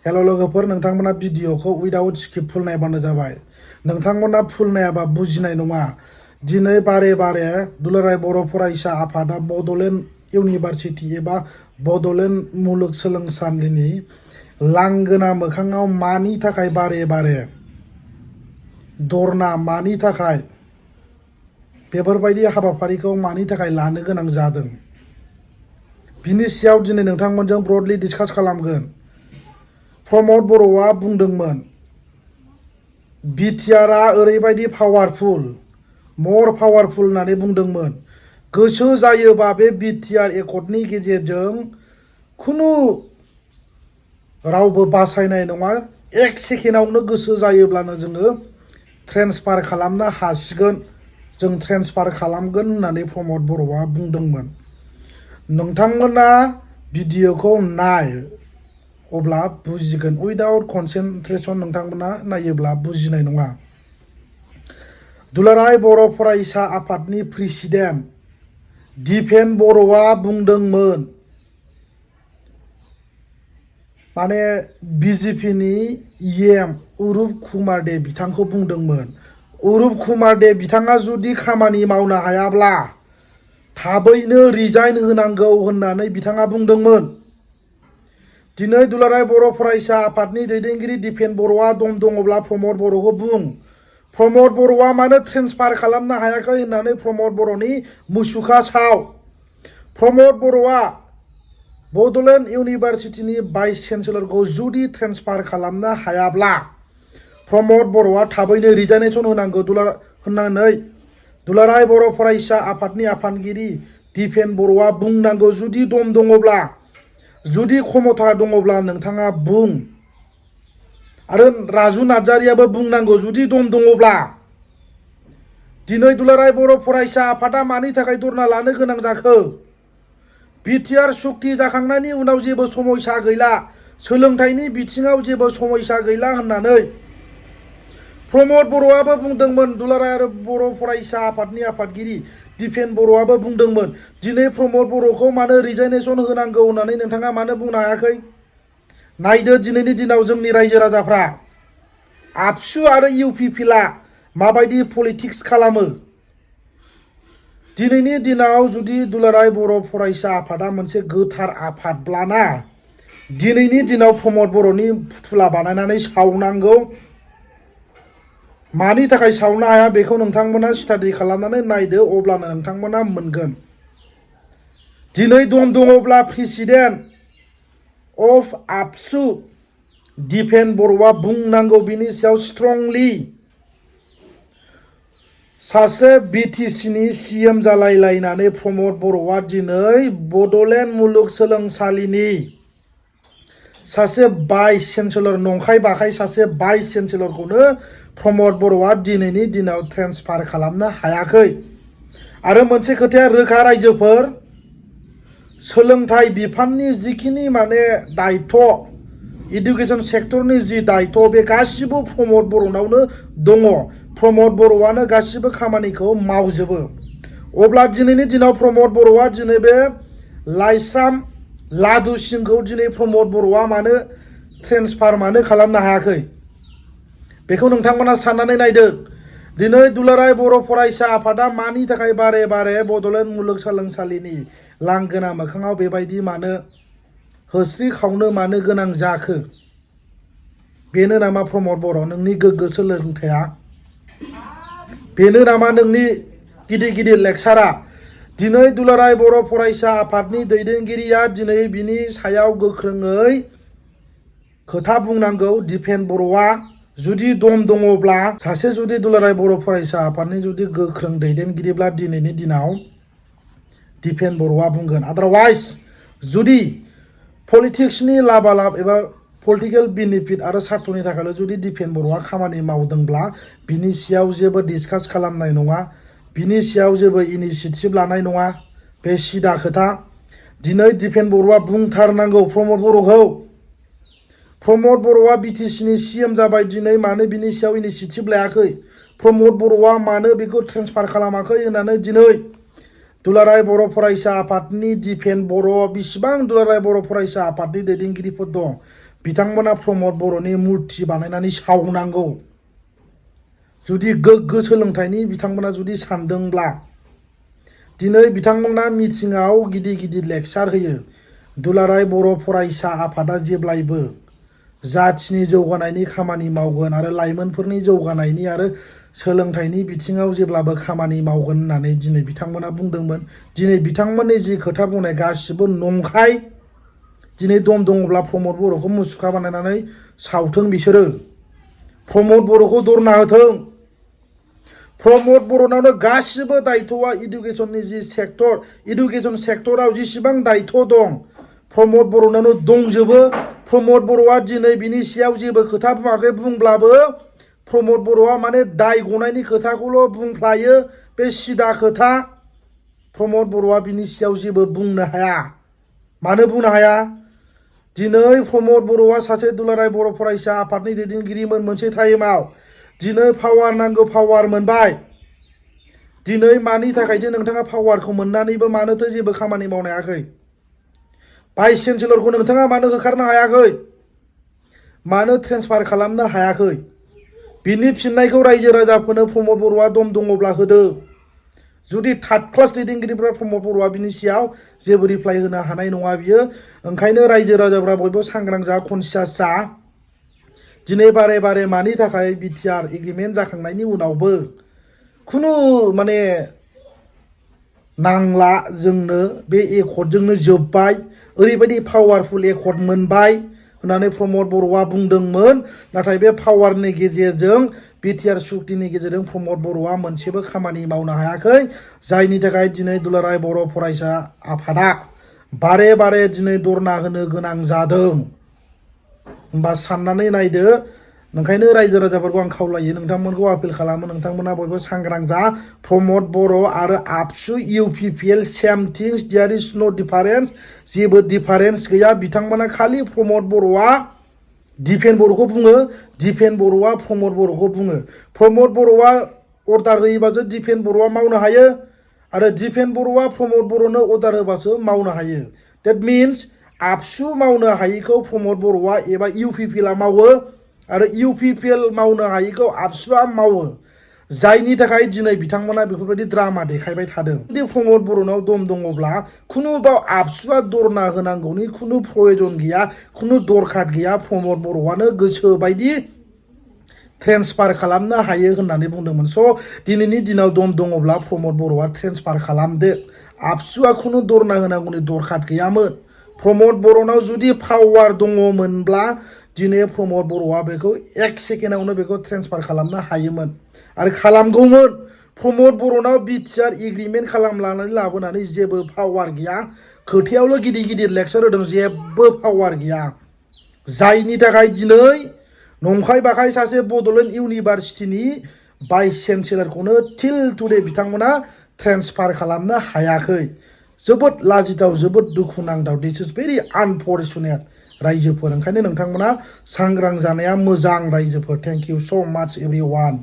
Hello लोगोफोर नोंथांमोना भिडिअखौ उइदाउट स्क्रिप्ट फुल नायबानो जाबाय नोंथांमोना फुल नायाबा बुजिनाय नङा दिनै बारे बारे दुलाराय बर' फरायसा आफादा बड'लेण्ड इउनिभारसिटि एबा बड'लेण्ड मुलुगसोलोंसालिनि लांगोना मोखाङाव मानि थाखाय बारे बारे धरना मानि थाखाय बेफोरबायदि हाबाफारिखौ मानि थाखाय लानो गोनां जादों बिनि सायाव दिनै नोंथांमोनजों ब्रडलि डिसकास खालामगोन। प्रमद बर'आ बुंदोंमोन बिटिआरआ ओरैबायदि पावारफुल मर पावारफुल होननानै बुंदोंमोन। गोसो जायोबा बे बिटिआर एकर्डनि गेजेरजों खुनु रावबो बासायनाय नङा। एक सेकेन्डआवनो गोसो जायोब्लानो जोङो ट्रेन्सफार खालामनो हासिगोन जों ट्रेन्सफार खालामगोन होननानै प्रमद बर'आ बुंदोंमोन। नोंथांमोना भिडिअखौ नाय अब्ला बुजिगोन। उइदाउट कनसेन्ट्रेसन नोंथांमोना नायोब्ला बुजिनाय नङा। दुलाराय बर' फरायसा आफादनि प्रेसिडेन्ट दिपेन बर'आ बुंदोंमोन माने बिजेपिनि इएम अरुप कुमार दे बिथांखौ बुंदोंमोन। अरुप कुमार दे बिथाङा जुदि खामानि मावनो हायाब्ला थाबैनो रिजाइन होनांगौ होननानै बिथाङा बुंदोंमोन। दिनै दुलाराय बर' फरायसा आफादनि दैदेनगिरि दिपेन बर'आ दम दङब्ला प्रमद बर'खौ बुं। प्रमद बर'आ मानो ट्रेन्सफार खालामनो हायाखै होननानै प्रमद बर'नि मुसुखा साव। प्रमद बर'आ बड'लेण्ड इउनिभारसिटिनि भाइस चेन्सेलरखौ जुदि ट्रेन्सफार खालामनो हायाब्ला प्रमद बर'आ थाबैनो रिजाइनेसन होनांगौ होननानै दुलाराय बर' फरायसा आफादनि आफादगिरि दिपेन बर'आ बुंनांगौ। जुदि दम दङब्ला जुदि क्षमता दङब्ला नोंथाङा बुं आरो राजु नार्जारियाबो बुंनांगौ जुदि दम दङब्ला। दिनै दुलाराय बर' फरायसा आफादा मानि थाखाय धरना लानो गोनां जाखो? बिटिआर सुक्ति जाखांनायनि उनाव जेबो समस्या गैला, सोलोंथाइनि बिथिङाव जेबो समस्या गैला होननानै प्रमद बर'आबो बुंदोंमोन। दुलाराय बर' फरायसा आफादनि आफादगिरि दिपेन बर'आबो बुंदोंमोन। दिनै प्रमद बर'खौ मानो रिजाइनेसन होनांगौ होननानै नोंथाङा मानो बुंनो हायाखै? नायदो दिनैनि दिनाव जोंनि रायजो राजाफ्रा आबसु आरो इउपिपिएलआ माबायदि पलिटिक्स खालामो। दिनैनि दिनाव जुदि दुलाराय बर' फरायसा आफादा मोनसे गोथार आफादब्लाना दिनैनि दिनाव प्रमद बर'नि फुथुला बानायनानै सावनांगौ। मानि थाखाय सावनो हाया बेखौ नोंथांमोना स्टाडि खालामनानै नायदो अब्लानो नोंथांमोना मोनगोन। दिनै दम दङब्ला प्रेसिडेन्ट अफ आबसु दिपेन बर'आ बुंनांगौ बिनि सायाव स्ट्रंलि। सासे बिटिसिनि सिएम जालायलायनानै प्रमद बर'आ दिनै बड'लेण्ड मुलुगसोलोंसालिनि सासे भाइस चेन्सेलर नंखाय बाखाय सासे भाइस चेन्सेलरखौनो प्रमद बर'आ दिनैनि दिनाव ट्रेन्सफार खालामनो हायाखै। आरो मोनसे खोथाया रोखा रायजोफोर, सोलोंथाइ बिफाननि जिखिनि माने दायित्व इडुकेसन सेक्टरनि जि दायित्व बे गासिबो प्रमद बर'नावनो दङ। प्रमद बर'आनो गासिबो खामानिखौ मावजोबो। अब्ला दिनैनि दिनाव प्रमद बर'आ दिनै बे लाइस्राम लादु सिंखौ दिनै प्रमद बर'आ मानो ट्रेन्सफार मानो खालामनो हायाखै बेखौ नोंथांमोना साननानै नायदो। दिनै दुलाराय बर' फरायसा आफादा मानि थाखाय बारे बारे बड'लेण्ड मुलुगसोलोंसालिनि लांगोना मोखाङाव बेबायदि मानो होस्रि खावनो मानो गोनां जाखो? बेनो नामा प्रमद बर' नोंनि गोग्गो सोलोंथाइया? बेनो नामा नोंनि गिदिर गिदिर लेक्सारा? दिनै दुलाराय बर' फरायसा आफादनि दैदेनगिरिया दिनै बिनि सायाव गोख्रोङै खोथा बुंनांगौ। दिपेन बर'आ जुदि दम दङब्ला सासे जुदि दुलाराय बर' फरायसा आफादनि जुदि गोख्रों दैदेनगिरिब्ला दिनैनि दिनाव दिपेन बर'आ बुंगोन। आदारवाइज जुदि पलिटिक्सनि लाबालाब एबा पलिटिकेल बेनिफिट आरो सार्थनि थाखायल' जुदि दिपेन बर'आ खामानि मावदोंब्ला बिनि सायाव जेबो डिसकास खालामनाय नङा, बिनि सायाव जेबो इनिसियेटिभ लानाय नङा। बे सिदा खोथा। दिनै दिपेन बर'आ बुंथारनांगौ प्रमद बर'खौ। प्रमद बर'आ बिटिसिनि सिएम जाबाय, दिनै मानो बिनि सायाव इनिसियेटिभ लायाखै? प्रमद बर'आ मानो बेखौ ट्रेन्सफार खालामाखै होननानै दिनै दुलाराय बर' फरायसा आफादनि दिपेन बर' बिसिबां दुलाराय बर' फरायसा आफादनि दैदेनगिरिफोर दं बिथांमोना प्रमद बर'नि मुर्ति बानायनानै सावनांगौ जुदि गोग्गो सोलोंथाइनि बिथांमोना जुदि सानदोंब्ला दिनै बिथांमोना मिटिंआव गिदिर गिदिर लेक्सार होयो दुलाराय बर' फरायसा आफादा जेब्लायबो जाथिनि जौगानायनि खामानि मावगोन आरो लाइमोनफोरनि जौगानायनि आरो सोलोंथाइनि बिथिङाव जेब्लाबो खामानि मावगोन होननानै दिनै बिथांमोना बुंदोंमोन दिनै बिथांमोननि जि खोथा बुंनाय गासिबो नंखाय दिनै दम दङब्ला प्रमद बर'खौ मुसुखा बानायनानै सावथों बिसोरो प्रमद बर'खौ दरना होथों प्रमद बर'नावनो गासिबो दायथ'आ इडुकेसननि जि सेक्टर इडुकेसन सेक्टराव जेसेबां दायथ' दं प्रमद बर'नावनो दंजोबो प्रमद बर'आ दिनै बिनि सायाव जेबो खोथा बुङाखै बुंब्लाबो प्रमद बर'आ माने दाय गनायनि खोथाखौल' बुंफ्लायो बे सिदा खोथा प्रमद बर'आ बिनि सायाव जेबो बुंनो हाया मानो बुंनो हाया दिनै प्रमद बर'आ सासे दुलाराय बर' फरायसा आफादनि दैदेनगिरिमोन मोनसे टाइमाव दिनै पावार नांगौ पावार मोनबाय दिनै मानि थाखायथो नोंथाङा पावारखौ मोननानैबो मानोथो जेबो खामानि मावनो हायाखै भाइस चेन्सेलरखौ नोंथाङा मानो होखारनो हायाखै मानो ट्रेन्सफार खालामनो हायाखै बिनि फिननायखौ रायजो राजाफोरनो प्रमद बर'आ दम दङब्ला होदो जुदि थार्ड क्लास दैदेनगिरिफ्रा प्रमद बर'आ बिनि सायाव जेबो रिप्लाइ होनो हानाय नङा बियो ओंखायनो रायजो राजाफ्रा बयबो सांग्रां जा कनसियास जा दिनै बारे बारे मानि थाखाय बिटिआर एग्रिमेन्ट जाखांनायनि उनावबो खुनु माने नांला जोंनो बे एकर्डजोंनो जोब्बाय ओरैबायदि पावारफुल एकर्ड मोनबाय होननानै प्रमद बर'आ बुंदोंमोन नाथाय बे पावारनि गेजेरजों बिटिआर सुक्तिनि गेजेरजों प्रमद बर'आ मोनसेबो खामानि मावनो हायाखै जायनि थाखाय दिनै दुलाराय बर' फरायसा आफादा बारे बारे दिनै धरना होनो गोनां जादों होमबा साननानै नायदो ओंखायनो रायजो राजाफोरखौ आं खावलायो नोंथांमोनखौ आपिल खालामो नोंथांमोना बयबो सांग्रां जा प्रमद बर' आरो आबसु इउपिपिएल सेम थिंस देयार इज नो डिफारेन्स जेबो डिफारेन्स गैया बिथांमोना खालि प्रमद बर'आ दिपेन बर'खौ बुङो दिपेन बर'आ प्रमद बर'खौ बुङो प्रमद बर'आ अर्डार होयोबासो दिपेन बर'आ मावनो हायो आरो दिपेन बर'आ प्रमद बर'नो अर्डार होबासो मावनो हायो डेट मिन्स आबसु मावनो हायिखौ प्रमद बर'आ एबा इउपिपिएलआ मावो आरो इउपिपिएल मावनो हायिखौ आबसुआ मावो जायनि थाखाय दिनै बिथांमोना बेफोरबायदि ड्रामा देखायबाय थादों जुदि प्रमद बर'नाव दम दङब्ला खुनु बाव आबसुआ धरना होनांगौनि खुनु प्रयजन गैया खुनु दरखार गैया प्रमद बर'आनो गोसो बायदि ट्रेन्सफार खालामनो हायो होननानै बुंदोंमोन स' दिनैनि दिनाव दम दङब्ला प्रमद बर'आ ट्रेन्सफार खालामदो आबसुआ खुनु धरना होनांगौनि दरखार गैयामोन प्रमद बर'नाव जुदि पावार दङमोनब्ला दिनै प्रमद बर'आ बेखौ एक सेकेन्डआवनो बेखौ ट्रेन्सफार खालामनो हायोमोन आरो खालामगौमोन प्रमद बर'नाव बिटिआर एग्रिमेन्ट खालामनानै लाबोनानै जेबो पावार गैया खोथायावल' गिदिर गिदिर लेक्सार होदों जेबो पावार गैया जायनि थाखाय दिनै नंखाय बाखाय सासे बड'लेण्ड इउनिभारसिटिनि भाइस चेन्सेलरखौनो टिल टुडे बिथांमोना ट्रेन्सफार खालामनो हायाखै जोबोद लाजिथाव जोबोद दुखुनांथाव दिस इज भेरि आनफर्चुनेट रायजोफोर ओंखायनो नोंथांमोना सांग्रां जानाया मोजां रायजोफोर थेंक इउ स' माच एभरिवान